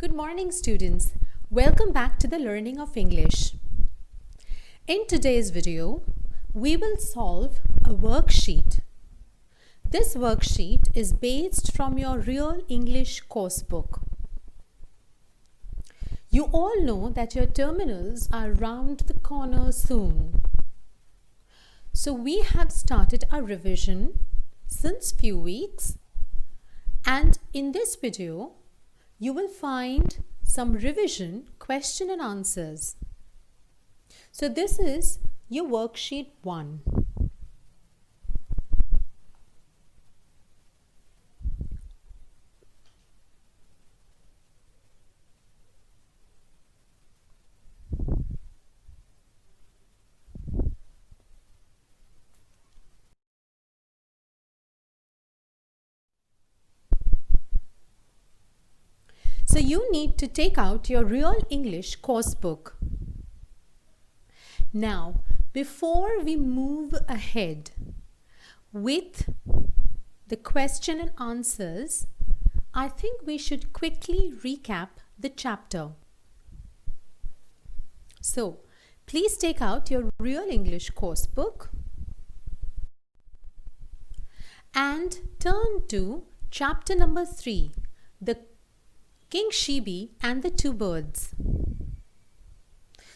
Good morning, students. Welcome back to the learning of English. In today's video, we will solve a worksheet. This worksheet is based from your Real English course book. You all know that your terminals are round the corner soon. So we have started our revision since few weeks, and in this video, you will find some revision question and answers. So this is your worksheet 1. So you need to take out your Real English course book. Now, before we move ahead with the question and answers, I think we should quickly recap the chapter. So, please take out your Real English course book and turn to chapter number 3, the King Shibi and the Two Birds.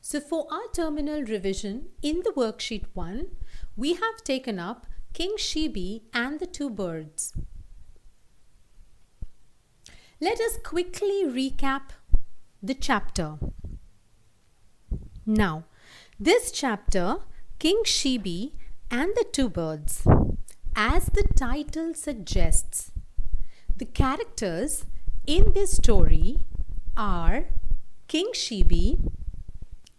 So for our terminal revision in the worksheet 1, we have taken up King Shibi and the Two Birds. Let us quickly recap the chapter. Now, this chapter, King Shibi and the Two Birds, as the title suggests, the characters in this story are King Shibi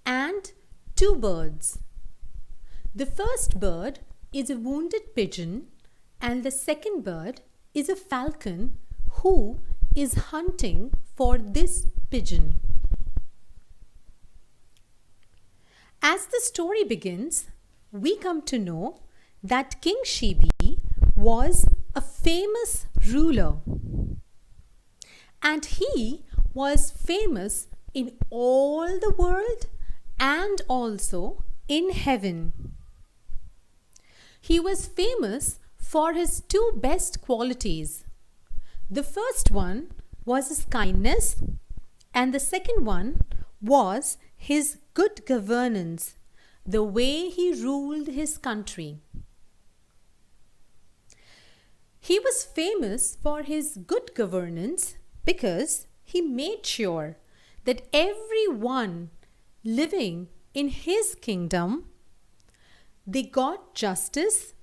and two birds. The first bird is a wounded pigeon and the second bird is a falcon who is hunting for this pigeon. As the story begins, we come to know that King Shibi was a famous ruler. And he was famous in all the world and also in heaven. He was famous for his two best qualities. The first one was his kindness, and the second one was his good governance, the way he ruled his country. He was famous for his good governance because he made sure that everyone living in his kingdom, they got justice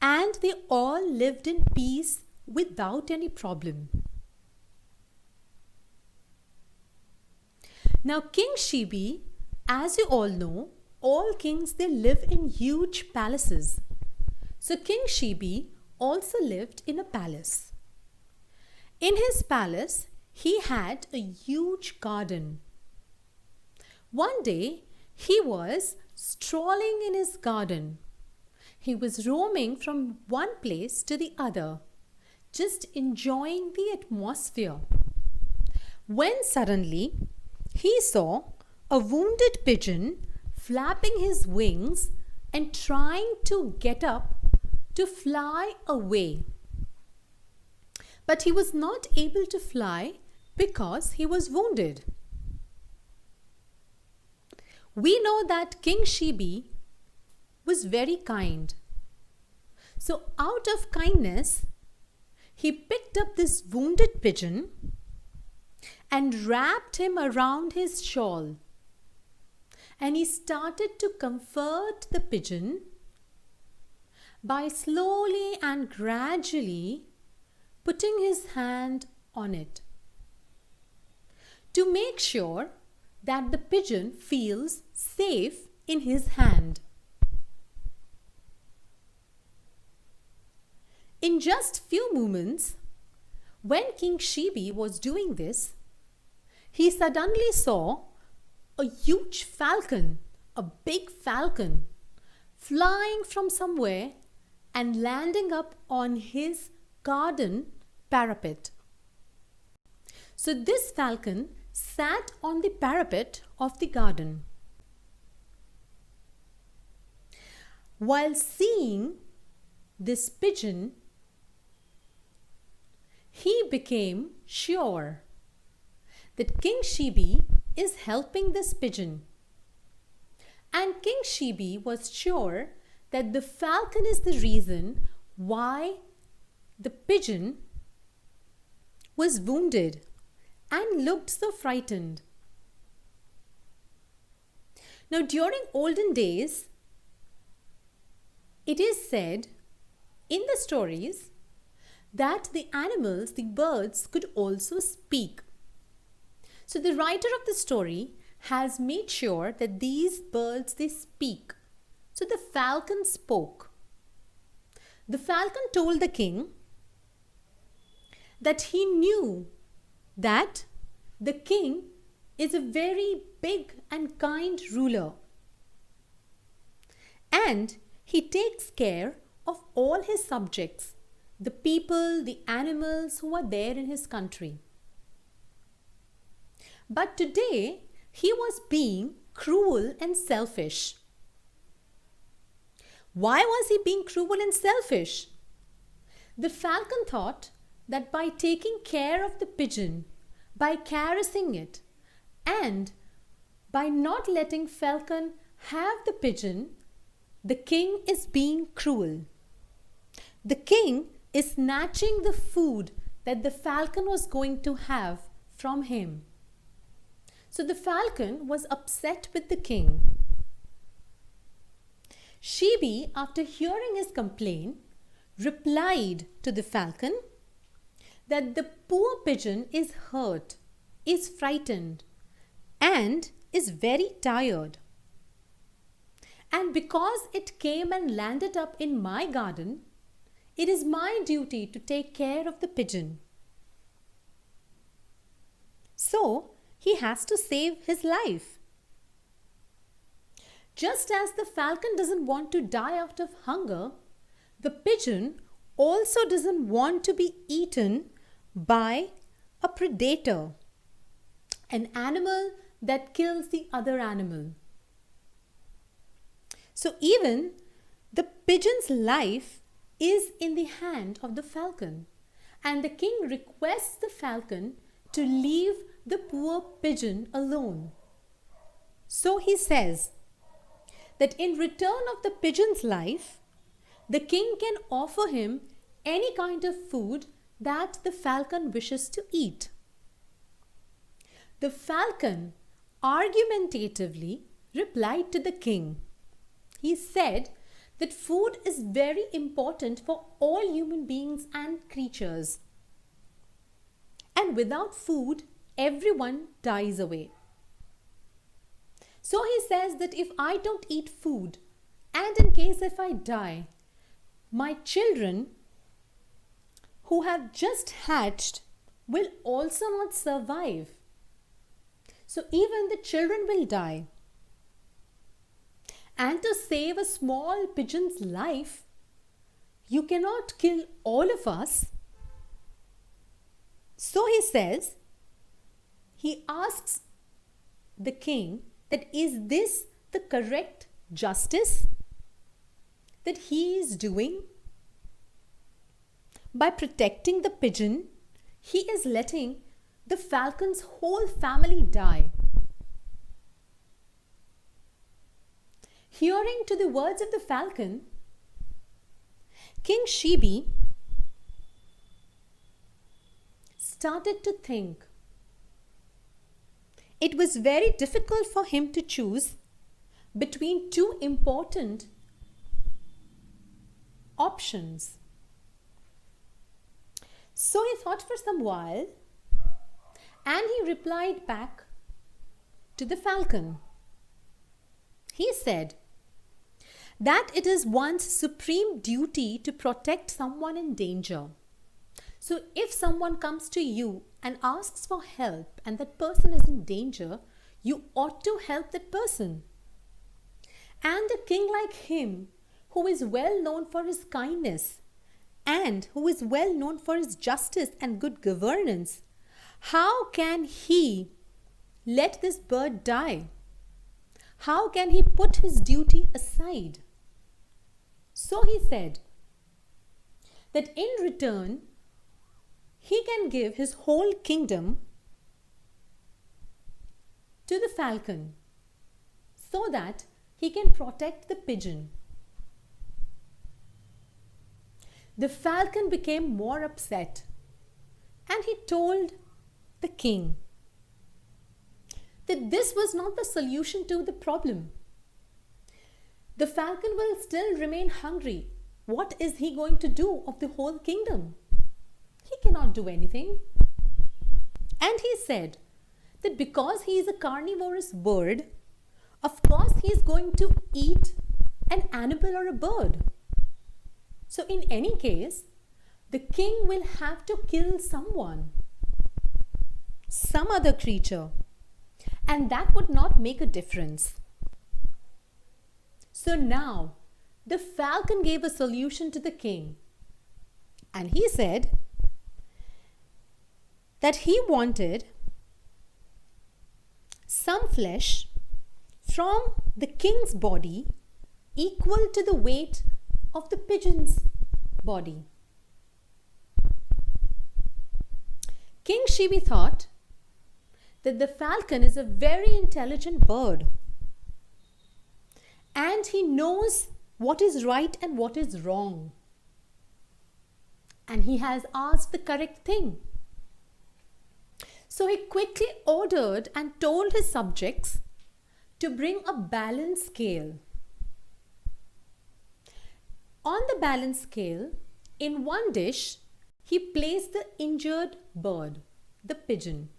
and they all lived in peace without any problem. Now King Shibi, as you all know, all kings, they live in huge palaces. So King Shibi also lived in a palace. In his palace, he had a huge garden. One day, he was strolling in his garden. He was roaming from one place to the other, just enjoying the atmosphere. When suddenly, he saw a wounded pigeon flapping his wings and trying to get up to fly away. But he was not able to fly because he was wounded. We know that King Shibi was very kind. So out of kindness, he picked up this wounded pigeon and wrapped him around his shawl. And he started to comfort the pigeon by slowly and gradually putting his hand on it to make sure that the pigeon feels safe in his hand. In just few moments, when King Shibi was doing this, he suddenly saw a huge falcon, a big falcon, flying from somewhere and landing up on his garden parapet. So this falcon sat on the parapet of the garden. While seeing this pigeon, he became sure that King Shibi is helping this pigeon. And King Shibi was sure that the falcon is the reason why the pigeon was wounded and looked so frightened. Now, during olden days, it is said in the stories that the animals, the birds, could also speak. So the writer of the story has made sure that these birds, they speak. So the falcon spoke. The falcon told the king that he knew that the king is a very big and kind ruler, and he takes care of all his subjects, the people, the animals who are there in his country. But today, he was being cruel and selfish. Why was he being cruel and selfish? The falcon thought that by taking care of the pigeon, by caressing it, and by not letting falcon have the pigeon, the king is being cruel. The king is snatching the food that the falcon was going to have from him. So the falcon was upset with the king. Shibi, after hearing his complaint, replied to the falcon that the poor pigeon is hurt, is frightened, and is very tired. And because it came and landed up in my garden, it is my duty to take care of the pigeon. So, he has to save his life. Just as the falcon doesn't want to die out of hunger, the pigeon also doesn't want to be eaten by a predator, an animal that kills the other animal. So even the pigeon's life is in the hand of the falcon, and the king requests the falcon to leave the poor pigeon alone. So he says that in return of the pigeon's life, the king can offer him any kind of food that the falcon wishes to eat. The falcon argumentatively replied to the king. He said that food is very important for all human beings and creatures. And without food, everyone dies away. So he says that if I don't eat food, and in case if I die, my children who have just hatched will also not survive. So even the children will die. And to save a small pigeon's life, you cannot kill all of us. So he says, he asks the king that is this the correct justice that he is doing? By protecting the pigeon, he is letting the falcon's whole family die. Hearing to the words of the falcon, King Shibi started to think. It was very difficult for him to choose between two important options. So he thought for some while and he replied back to the falcon. He said that it is one's supreme duty to protect someone in danger. So if someone comes to you and asks for help and that person is in danger, you ought to help that person. And a king like him, who is well known for his kindness and who is well known for his justice and good governance, how can he let this bird die? How can he put his duty aside? So he said that in return, he can give his whole kingdom to the falcon so that he can protect the pigeon. The falcon became more upset and he told the king that this was not the solution to the problem. The falcon will still remain hungry. What is he going to do of the whole kingdom? He cannot do anything. And he said that because he is a carnivorous bird, of course he is going to eat an animal or a bird. So in any case, the king will have to kill someone, some other creature, and that would not make a difference. So now, the falcon gave a solution to the king, and he said that he wanted some flesh from the king's body equal to the weight of the pigeon's body. King Shibi thought that the falcon is a very intelligent bird and he knows what is right and what is wrong. And he has asked the correct thing. So he quickly ordered and told his subjects to bring a balance scale. On the balance scale, in one dish, he placed the injured bird, the pigeon.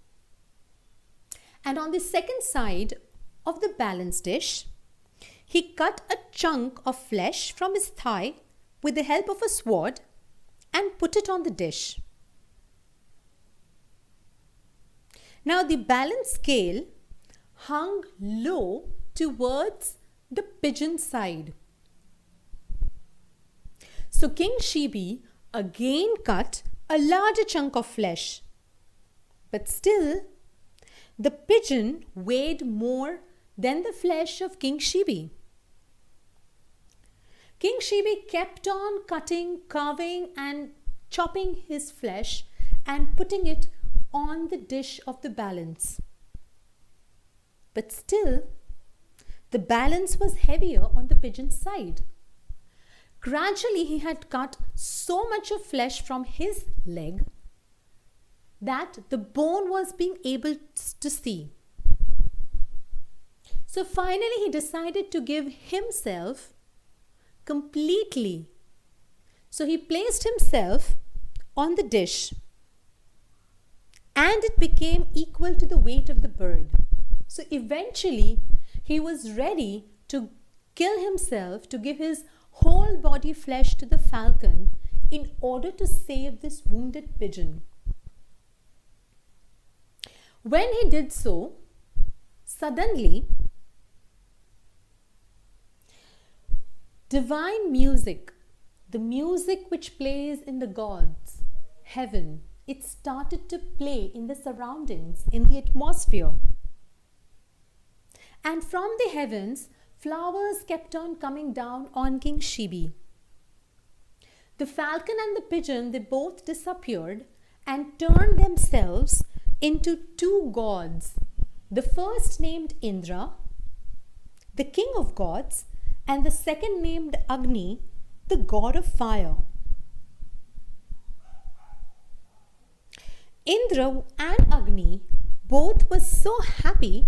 And on the second side of the balance dish, he cut a chunk of flesh from his thigh with the help of a sword and put it on the dish. Now the balance scale hung low towards the pigeon side. So King Shibi again cut a larger chunk of flesh. But still, the pigeon weighed more than the flesh of King Shibi. King Shibi kept on cutting, carving and chopping his flesh and putting it on the dish of the balance. But still, the balance was heavier on the pigeon's side. Gradually, he had cut so much of flesh from his leg that the bone was being able to see. So finally, he decided to give himself completely. So he placed himself on the dish and it became equal to the weight of the bird. So eventually, he was ready to kill himself, to give his whole body flesh to the falcon in order to save this wounded pigeon. When he did so, suddenly, divine music, the music which plays in the gods, heaven, it started to play in the surroundings, in the atmosphere. And from the heavens, flowers kept on coming down on King Shibi. The falcon and the pigeon, they both disappeared and turned themselves into two gods. The first named Indra, the king of gods, and the second named Agni, the god of fire. Indra and Agni both were so happy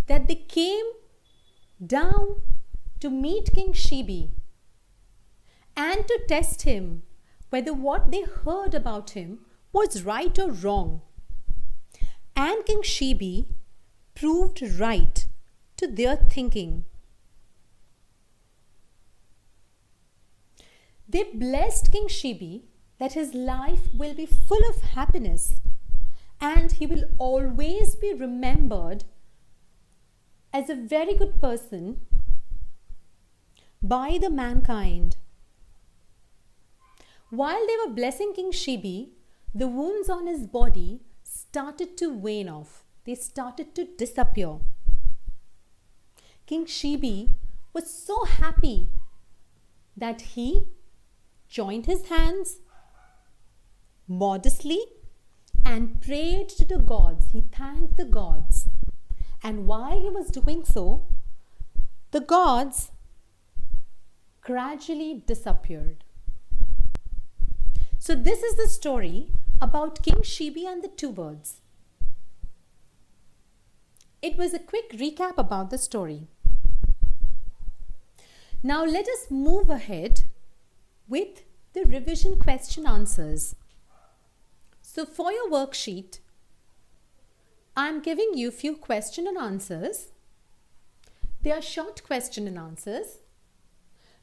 that they came down to meet King Shibi and to test him whether what they heard about him was right or wrong. And King Shibi proved right to their thinking. They blessed King Shibi that his life will be full of happiness and he will always be remembered as a very good person by the mankind. While they were blessing King Shibi, the wounds on his body started to wane off. they started to disappear. King Shibi was so happy that he joined his hands modestly and prayed to the gods. He thanked the gods. And while he was doing so, the gods gradually disappeared. So this is the story about King Shibi and the two birds. It was a quick recap about the story. Now let us move ahead with the revision question answers. So for your worksheet, I am giving you few question and answers. They are short question and answers.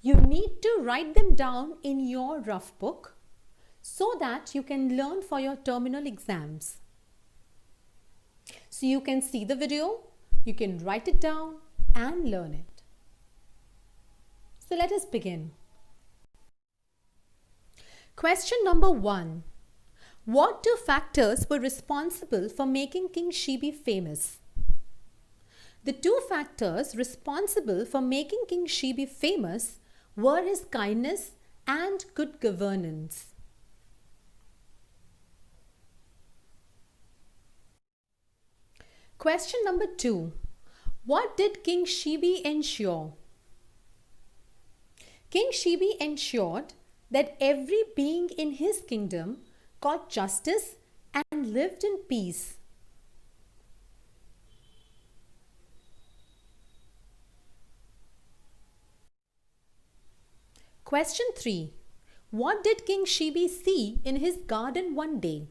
You need to write them down in your rough book so that you can learn for your terminal exams. So you can see the video, you can write it down and learn it. So let us begin. Question number 1. What two factors were responsible for making King Shibi famous? The two factors responsible for making King Shibi famous were his kindness and good governance. Question number 2. What did King Shibi ensure? King Shibi ensured that every being in his kingdom got justice and lived in peace. Question 3. What did King Shibi see in his garden one day?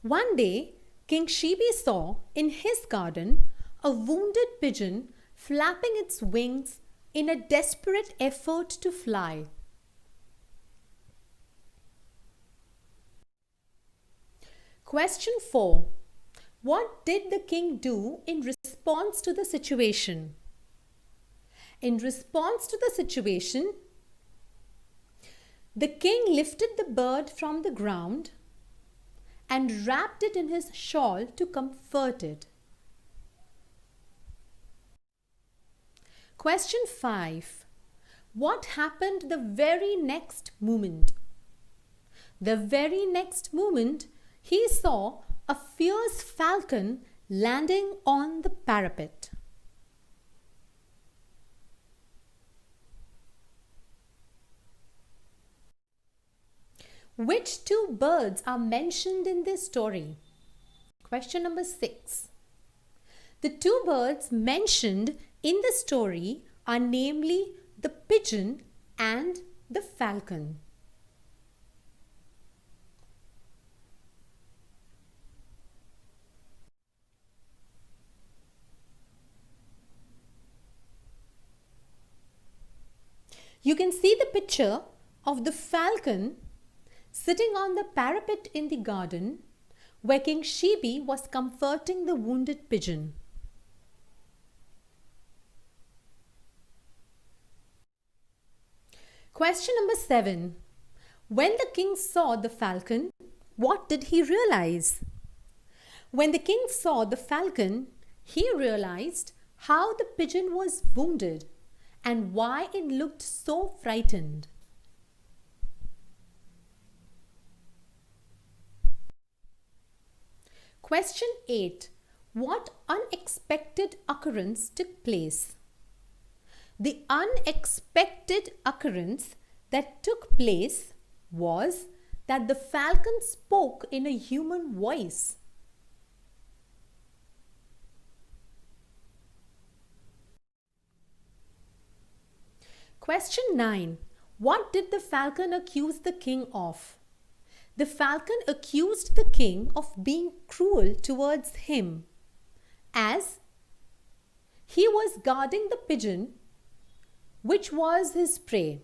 One day, King Shibi saw in his garden a wounded pigeon flapping its wings in a desperate effort to fly. Question 4. What did the king do in response to the situation? In response to the situation, the king lifted the bird from the ground and wrapped it in his shawl to comfort it. Question 5. What happened the very next moment? The very next moment, he saw a fierce falcon landing on the parapet. Which two birds are mentioned in this story? Question number 6. The two birds mentioned in the story are namely the pigeon and the falcon. You can see the picture of the falcon sitting on the parapet in the garden where King Shibi was comforting the wounded pigeon. Question number 7. When the king saw the falcon, what did he realize? When the king saw the falcon, he realized how the pigeon was wounded and why it looked so frightened. Question 8. What unexpected occurrence took place? The unexpected occurrence that took place was that the falcon spoke in a human voice. Question 9. What did the falcon accuse the king of? The falcon accused the king of being cruel towards him, as he was guarding the pigeon, which was his prey,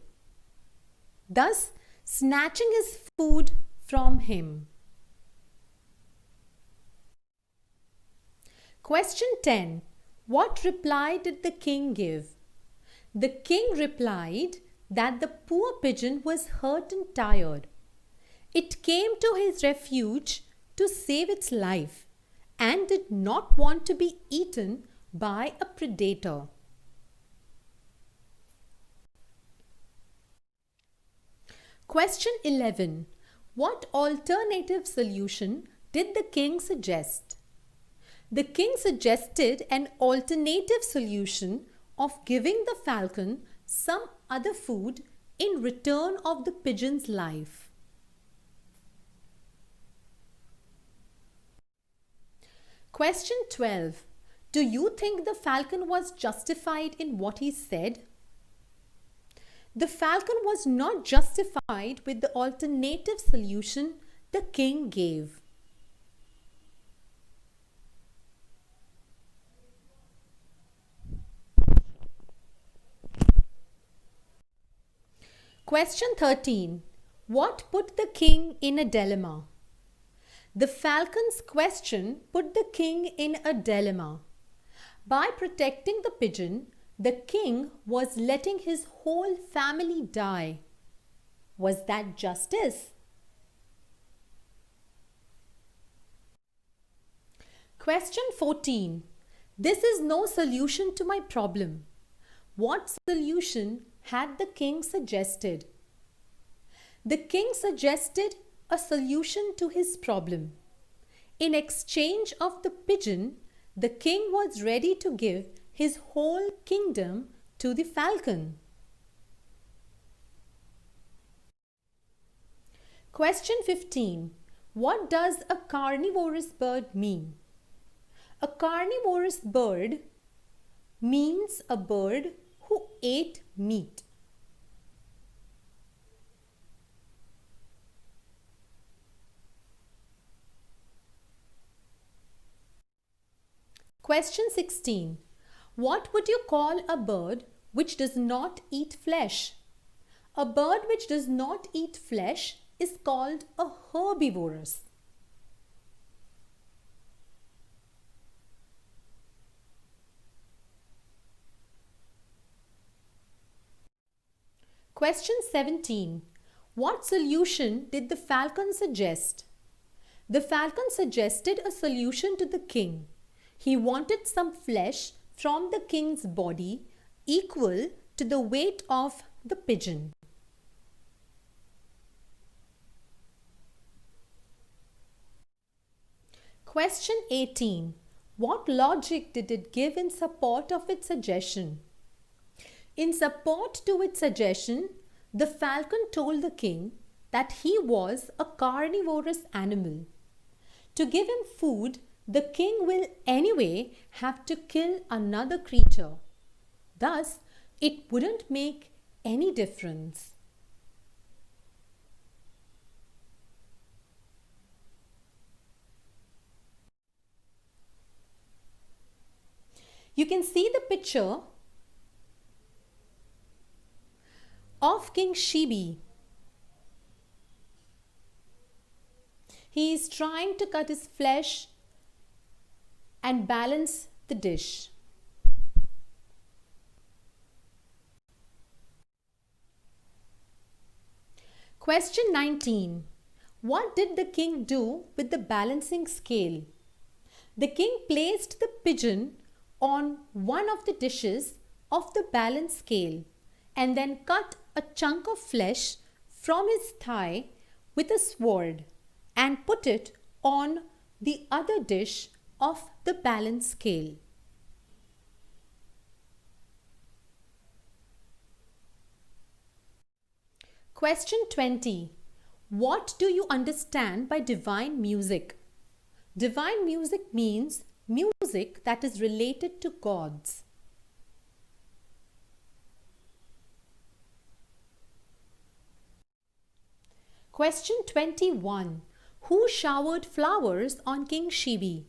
thus snatching his food from him. Question 10. What reply did the king give? The king replied that the poor pigeon was hurt and tired. It came to his refuge to save its life and did not want to be eaten by a predator. Question 11. What alternative solution did the king suggest? The king suggested an alternative solution of giving the falcon some other food in return of the pigeon's life. Question 12. Do you think the falcon was justified in what he said? The falcon was not justified with the alternative solution the king gave. Question 13. What put the king in a dilemma? The falcon's question put the king in a dilemma. By protecting the pigeon, the king was letting his whole family die. Was that justice? Question 14. This is no solution to my problem. What solution had the king suggested? The king suggested a solution to his problem. In exchange of the pigeon, the king was ready to give his whole kingdom to the falcon. Question 15. What does a carnivorous bird mean? A carnivorous bird means a bird who ate meat. Question 16. What would you call a bird which does not eat flesh? A bird which does not eat flesh is called a herbivorous. Question 17. What solution did the falcon suggest? The falcon suggested a solution to the king. He wanted some flesh from the king's body equal to the weight of the pigeon. Question 18. What logic did it give in support of its suggestion? In support to its suggestion, the falcon told the king that he was a carnivorous animal. To give him food, the king will anyway have to kill another creature. Thus, it wouldn't make any difference. You can see the picture of King Shibi. He is trying to cut his flesh and balance the dish. Question 19. What did the king do with the balancing scale? The king placed the pigeon on one of the dishes of the balance scale and then cut a chunk of flesh from his thigh with a sword and put it on the other dish of the balance scale. Question 20. What do you understand by divine music? Divine music means music that is related to gods. Question 21. Who showered flowers on King Shibi?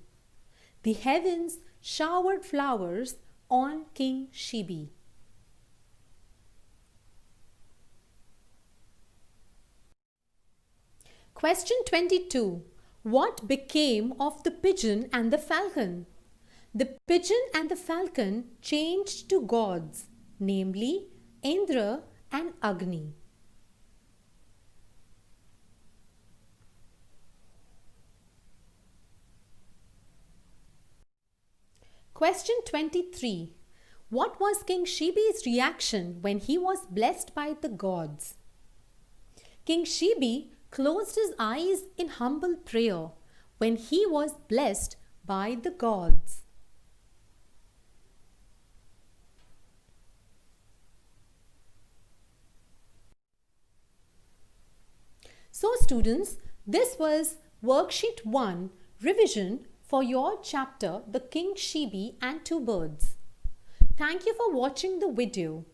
The heavens showered flowers on King Shibi. Question 22. What became of the pigeon and the falcon? The pigeon and the falcon changed to gods, namely Indra and Agni. Question 23. What was King Shibi's reaction when he was blessed by the gods? King Shibi closed his eyes in humble prayer when he was blessed by the gods. So students, this was Worksheet 1 revision for your chapter The King Shibi and Two Birds. Thank you for watching the video.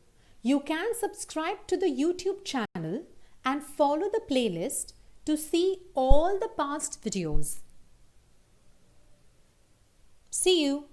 You can subscribe to the YouTube channel and follow the playlist to see all the past videos. See you.